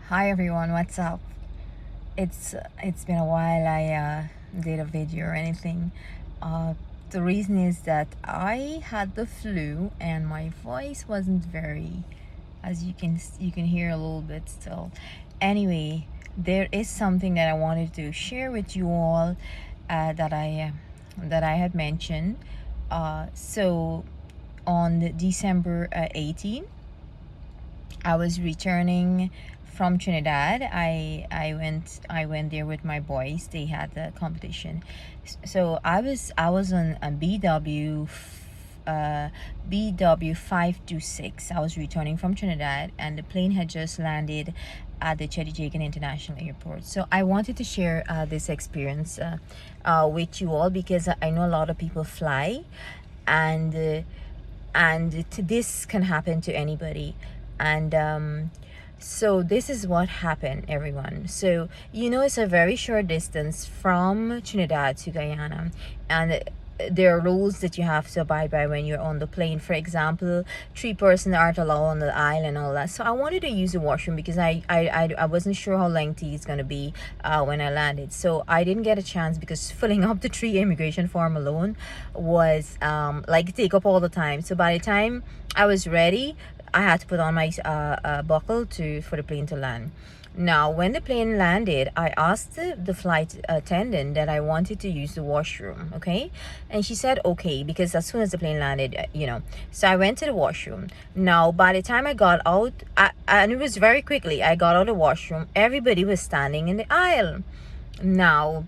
Hi everyone, what's up? It's been a while I did a video or anything. The reason is that I had the flu and my voice wasn't very, as you can hear a little bit still. Anyway, there is something that I wanted to share with you all that I had mentioned. So on December 18, I was returning from Trinidad. I went there with my boys. They had the competition. So I was on a BW 526. I was returning from Trinidad and the plane had just landed at the Chedijagan International Airport. So I wanted to share this experience with you all because I know a lot of people fly, and this can happen to anybody. And so this is what happened, everyone. So it's a very short distance from Trinidad to Guyana, and there are rules that you have to abide by when you're on the plane. For example, 3 persons aren't allowed on the aisle and all that. So I wanted to use the washroom because I wasn't sure how lengthy it's going to be when I landed. So I didn't get a chance because filling up the 3 immigration form alone was take up all the time. So by the time I was ready, I had to put on my buckle for the plane to land. Now, when the plane landed, I asked the flight attendant that I wanted to use the washroom, okay? And she said, okay, because as soon as the plane landed, So I went to the washroom. Now, by the time I got out, and it was very quickly, I got out of the washroom, everybody was standing in the aisle. Now,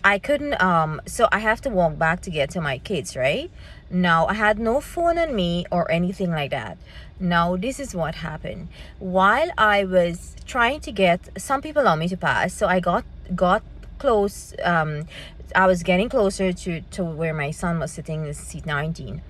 I couldn't, so I have to walk back to get to my kids, right? Now, I had no phone on me or anything like that. Now, this is what happened. While I was trying to some people allow me to pass, so I got close. I was getting closer to where my son was sitting in seat 19.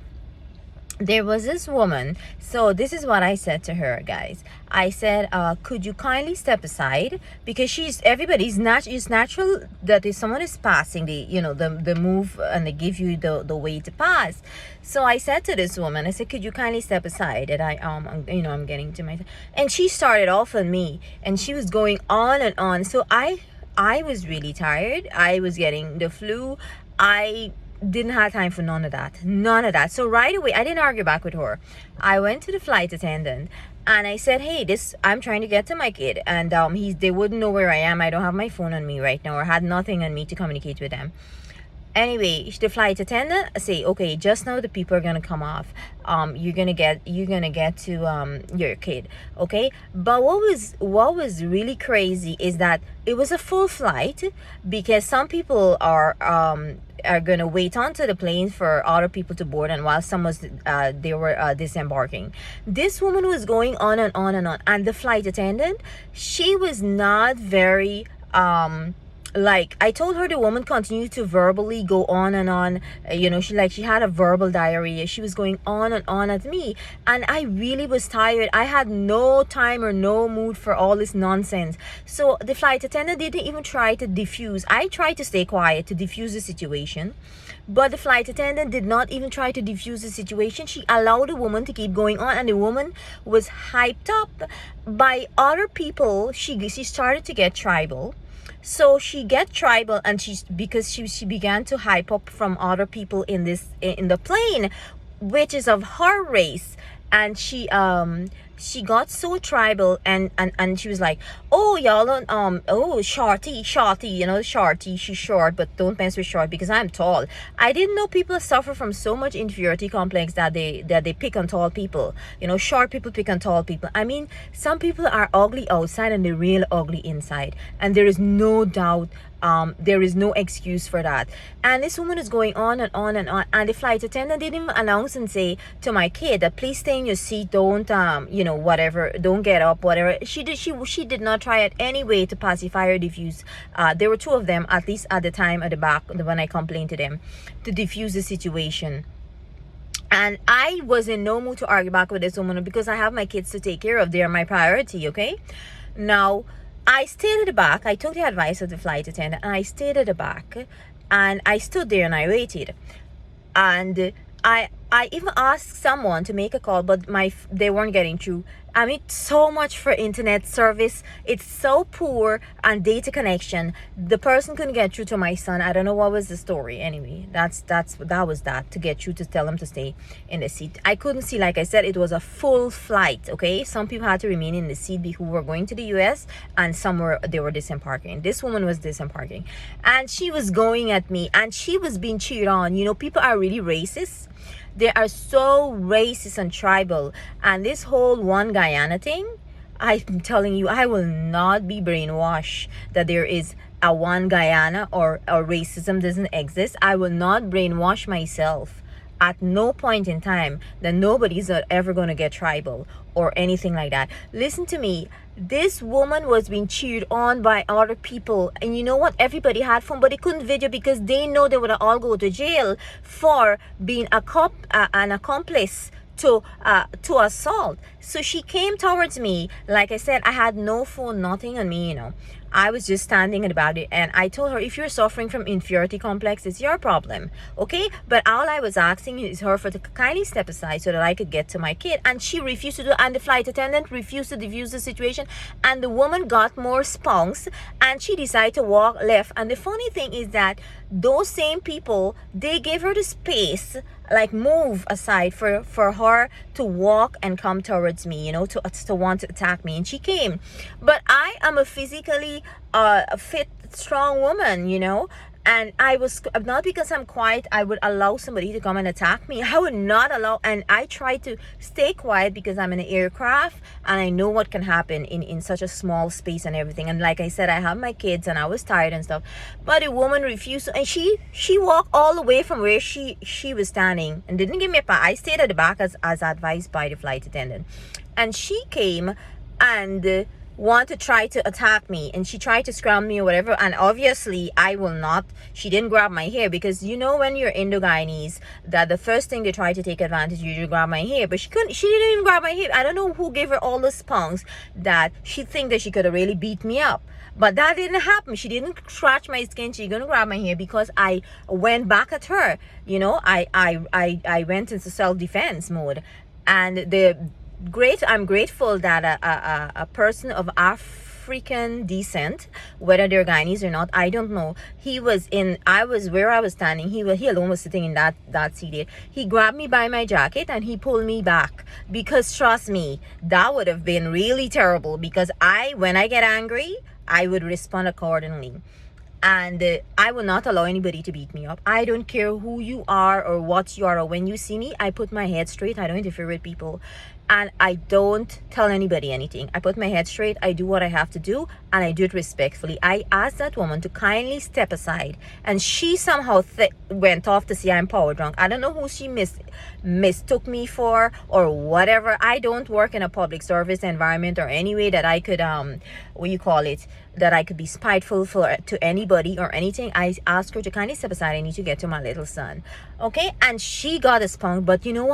There was this woman. So this is what I said to her, guys. I said, could you kindly step aside, because it's natural that if someone is passing, the move and they give you the way to pass. So I said to this woman, I said, could you kindly step aside, that I'm getting to my, and she started off on me and she was going on and on. So I was really tired. I was getting the flu. I didn't have time for none of that. So right away, I didn't argue back with her. I went to the flight attendant and I said, hey, I'm trying to get to my kid, and they wouldn't know where I am. I don't have my phone on me right now, or had nothing on me to communicate with them. Anyway, the flight attendant say, okay, just now the people are gonna come off. You're gonna get to your kid, okay? But what was really crazy is that it was a full flight, because some people are gonna wait onto the plane for other people to board, and while some was they were disembarking. This woman was going on and on and on, and the flight attendant, she was not very I told her, the woman continued to verbally go on and on. She had a verbal diarrhea. She was going on and on at me, and I really was tired. I had no time or no mood for all this nonsense. So the flight attendant didn't even try to diffuse. I tried to stay quiet to diffuse the situation, but the flight attendant did not even try to diffuse the situation. She allowed the woman to keep going on, and the woman was hyped up by other people. She started to get tribal. So she get tribal, and because she began to hype up from other people in the plane, which is of her race, and she got so tribal, and she was like, oh, y'all don't, oh, shorty, shorty, she's short, but don't mess with short because I'm tall. I didn't know people suffer from so much inferiority complex that they pick on tall people. Short people pick on tall people. I mean, some people are ugly outside and they're real ugly inside, and there is no doubt, there is no excuse for that. And this woman is going on and on and on, and the flight attendant didn't even announce and say to my kid that please stay in your seat, don't whatever, don't get up, whatever. She did not try it any way to pacify or diffuse. There were 2 of them, at least at the time, at the back, when I complained to them, to diffuse the situation. And I was in no mood to argue back with this woman, because I have my kids to take care of. They are my priority, okay? Now, I stayed at the back. I took the advice of the flight attendant, and I stayed at the back, and I stood there and I waited. And I even asked someone to make a call, but they weren't getting through. I mean, so much for internet service. It's so poor on data connection. The person couldn't get through to my son. I don't know what was the story. Anyway, that was that, to get you to tell him to stay in the seat. I couldn't see, like I said, it was a full flight. Okay, some people had to remain in the seat who were going to the U.S. and some they were disembarking. This woman was disembarking, and she was going at me, and she was being cheered on. You know, people are really racist. They are so racist and tribal. And this whole one Guyana thing, I'm telling you, I will not be brainwashed that there is a one Guyana or racism doesn't exist. I will not brainwash myself at no point in time that nobody's ever going to get tribal or anything like that. Listen to me. This woman was being cheered on by other people, and you know what, everybody had fun, but they couldn't video because they know they would all go to jail for being an accomplice to assault. So she came towards me. Like I said, I had no phone, nothing on me, you know. I was just standing about it, and I told her, if you're suffering from inferiority complex, it's your problem, okay? But all I was asking is her to kindly step aside so that I could get to my kid, and she refused to do, and the flight attendant refused to diffuse the situation, and the woman got more spunks, and she decided to walk left. And the funny thing is that those same people, they gave her the space, like move aside for her to walk and come towards me, you know, to want to attack me. And she came. But I am a physically fit, strong woman, you know, and I was not, because I'm quiet I would allow somebody to come and attack me. I would not allow. And I try to stay quiet because I'm in an aircraft and I know what can happen in such a small space and everything. And like I said, I have my kids and I was tired and stuff, but a woman refused to, and she walked all the way from where she was standing and didn't give me a pass. I stayed at the back as advised by the flight attendant, and she came and want to try to attack me, and she tried to scram me or whatever. And obviously I will not, she didn't grab my hair, because you know when you're Indo-Guyanese that the first thing they try to take advantage you to grab my hair. But she didn't even grab my hair. I don't know who gave her all the spunks that she think that she could have really beat me up, but that didn't happen. She didn't scratch my skin. She gonna grab my hair because I went back at her, you know. I went into self-defense mode. And I'm grateful that a person of African descent, whether they're Guyanese or not, I don't know, I was where I was standing, he alone was sitting in that seat. He grabbed me by my jacket and he pulled me back, because trust me, that would have been really terrible, because when I get angry, I would respond accordingly. And I will not allow anybody to beat me up. I don't care who you are or what you are, or when you see me, I put my head straight. I don't interfere with people, and I don't tell anybody anything. I put my head straight. I do what I have to do, and I do it respectfully. I asked that woman to kindly step aside, and she somehow went off to see I'm power drunk. I don't know who she mistook me for or whatever. I don't work in a public service environment or any way that I could that I could be spiteful to anybody or anything. I asked her to kindly step aside. I need to get to my little son, okay? And she got a spunk. But you know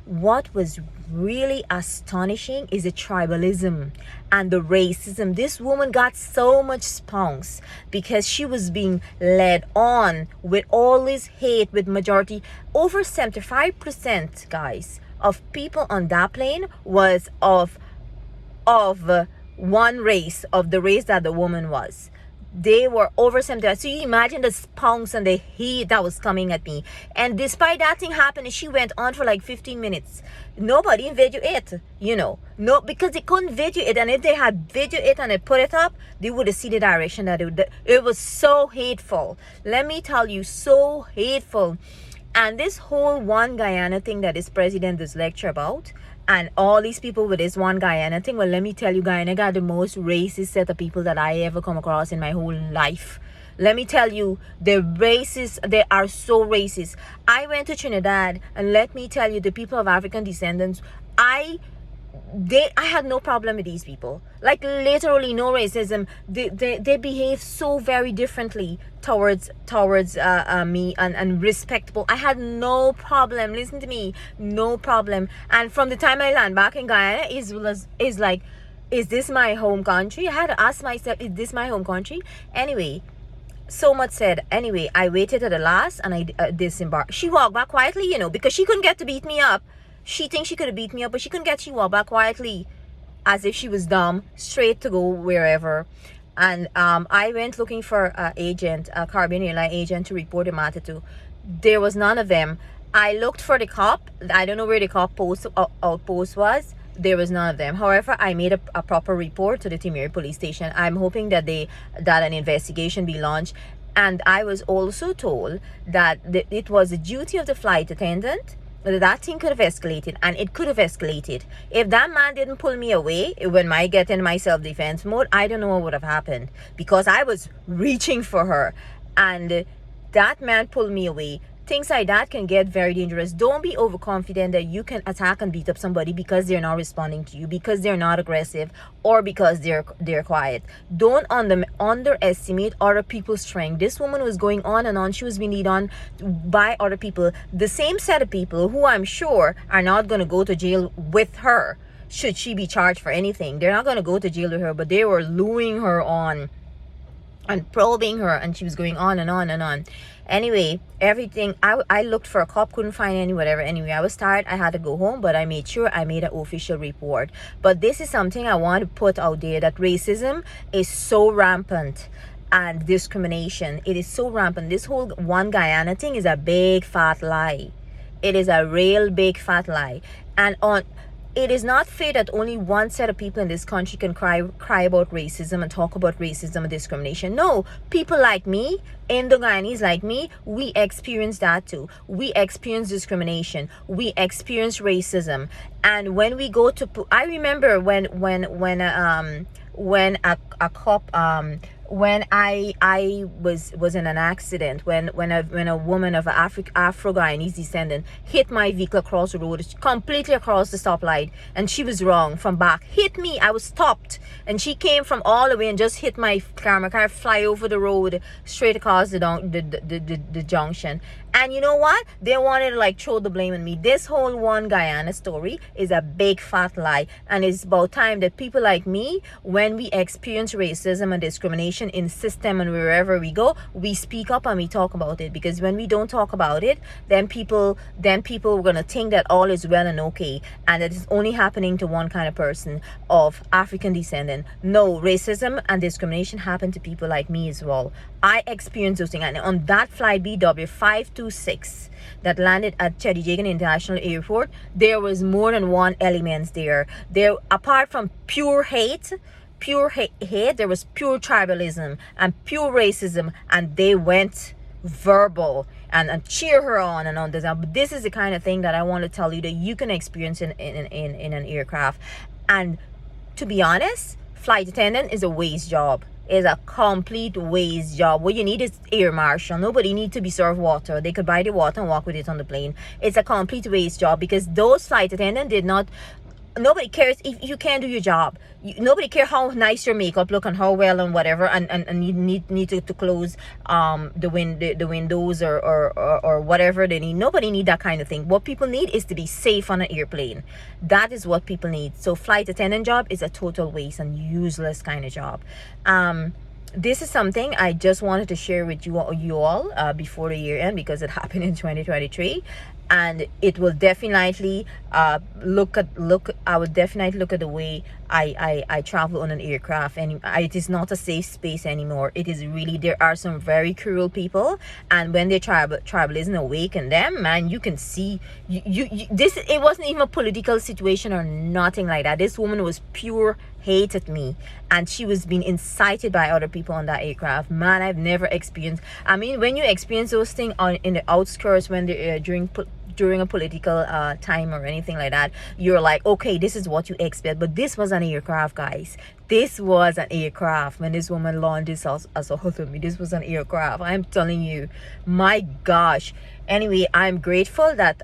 what was really astonishing is the tribalism and the racism. This woman got so much spunks because she was being led on with all this hate, with majority over 75%, guys, of people on that plane was of one race, of the race that the woman was. They were over 70. So you imagine the spunks and the heat that was coming at me. And despite that thing happening, she went on for like 15 minutes. Nobody video it, you know. No, because they couldn't video it. And if they had video it and they put it up, they would have seen the direction that it was so hateful. Let me tell you, so hateful. And this whole one Guyana thing that this president does lecture about, and all these people with this one Guyana thing, well, let me tell you, Guyana got the most racist set of people that I ever come across in my whole life. Let me tell you, the racists, they are so racist. I went to Trinidad, and let me tell you, the people of African descendants, I had no problem with these people. Like literally no racism. They behave so very differently towards me, and respectable. I had no problem. Listen to me, no problem. And from the time I land back in Guyana, is like, is this my home country? I had to ask myself, is this my home country? Anyway, so much said. Anyway, I waited at the last, and I disembarked. She walked back quietly, you know, because she couldn't get to beat me up. She thinks she could have beat me up, but she couldn't get. She walked back quietly. as if she was dumb, straight to go wherever. And I went looking for a agent, a Caribbean airline agent, to report the matter to. There was none of them. I looked for the cop. I don't know where the cop outpost was. There was none of them. However, I made a proper report to the Timiri police station. I'm hoping that an investigation be launched. And I was also told that it was the duty of the flight attendant. That thing could have escalated, and it could have escalated. If that man didn't pull me away when I get in my self-defense mode, I don't know what would have happened, because I was reaching for her and that man pulled me away. Things like that can get very dangerous. Don't be overconfident that you can attack and beat up somebody because they're not responding to you, because they're not aggressive, or because they're quiet. Don't underestimate other people's strength. This woman was going on and on. She was being lead on by other people, the same set of people who I'm sure are not going to go to jail with her should she be charged for anything. They're not going to go to jail with her, but they were luring her on and probing her, and she was going on and on and on. Anyway, everything, I looked for a cop, couldn't find any, whatever. Anyway, I was tired, I had to go home, but I made sure I made an official report. But this is something I want to put out there, that racism is so rampant, and discrimination, it is so rampant. This whole one Guyana thing is a big fat lie. It is a real big fat lie. And it is not fair that only one set of people in this country can cry about racism and talk about racism and discrimination. No, people like me, Indo-Guyanese like me, we experience that too. We experience discrimination. We experience racism. And when we go to, I remember when a cop, when I was in an accident, when a woman of Afro-Guyanese descendant hit my vehicle across the road, completely across the stoplight, and she was wrong from back, hit me. I was stopped, and she came from all the way and just hit my car. My car fly over the road straight across the junction. And you know what? They wanted to like throw the blame on me. This whole one Guyana story is a big fat lie. And it's about time that people like me, when we experience racism and discrimination in system and wherever we go, we speak up and we talk about it. Because when we don't talk about it, then people are gonna think that all is well and okay, and that it's only happening to one kind of person of African descendant. No, racism and discrimination happen to people like me as well. I experienced those things. And on that flight BW526 that landed at Chedijagan International Airport, there was more than one element there. There, apart from pure hate, there was pure tribalism and pure racism, and they went verbal and cheer her on and on. But this is the kind of thing that I want to tell you that you can experience in an aircraft. And to be honest, flight attendant is a waste job. Is a complete waste job. What you need is air marshal. Nobody needs to be served water. They could buy the water and walk with it on the plane. It's a complete waste job, because those flight attendants did not. Nobody cares if you can't do your job. Nobody cares how nice your makeup look and how well and whatever, and you need to close the windows or whatever they need. Nobody need that kind of thing. What people need is to be safe on an airplane. That is what people need. So flight attendant job is a total waste and useless kind of job. This is something I just wanted to share with you all before the year end, because it happened in 2023. And it will definitely I would definitely look at the way I travel on an aircraft, and it is not a safe space anymore. It is really, there are some very cruel people, and when their tribalism awaken them, man, you can see this. It wasn't even a political situation or nothing like that. This woman was pure hate at me, and she was being incited by other people on that aircraft. Man, I've never experienced. I mean, when you experience those things in the outskirts, when they're during a political time or anything like that, you're like, okay, this is what you expect. But this was an aircraft, guys. This was an aircraft. When this woman launched this assault on me, this was an aircraft. I'm telling you, my gosh. Anyway, I'm grateful that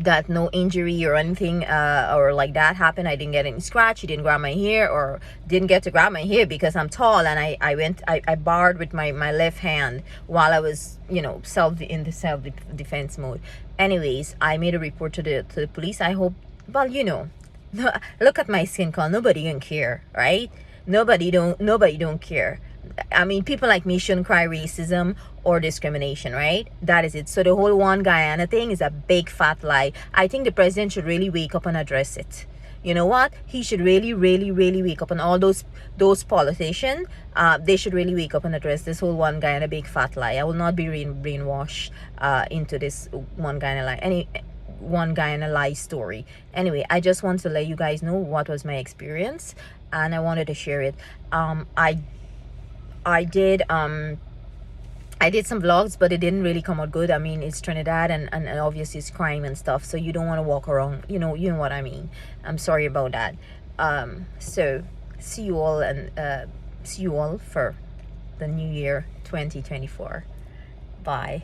that no injury or anything or like that happened. I didn't get any scratch. He didn't grab my hair, or didn't get to grab my hair, because I'm tall, and I barred with my left hand while I was, in the self-defense mode. Anyways, I made a report to the police. I hope, well, look at my skin color. Nobody don't care, right? Nobody don't care. I mean, people like me shouldn't cry racism or discrimination, right? That is it. So the whole one Guyana thing is a big fat lie. I think the president should really wake up and address it. you know what, he should really wake up. And all those politicians, they should really wake up and address this whole one guy and a big fat lie. I will not be brainwashed into this one guy and a lie, one guy and a lie story. Anyway, I just want to let you guys know what was my experience, and I wanted to share it. I did some vlogs, but it didn't really come out good. I mean, it's Trinidad, and obviously it's crime and stuff, so you don't want to walk around, you know what I mean. I'm sorry about that. So see you all for the new year 2024. Bye.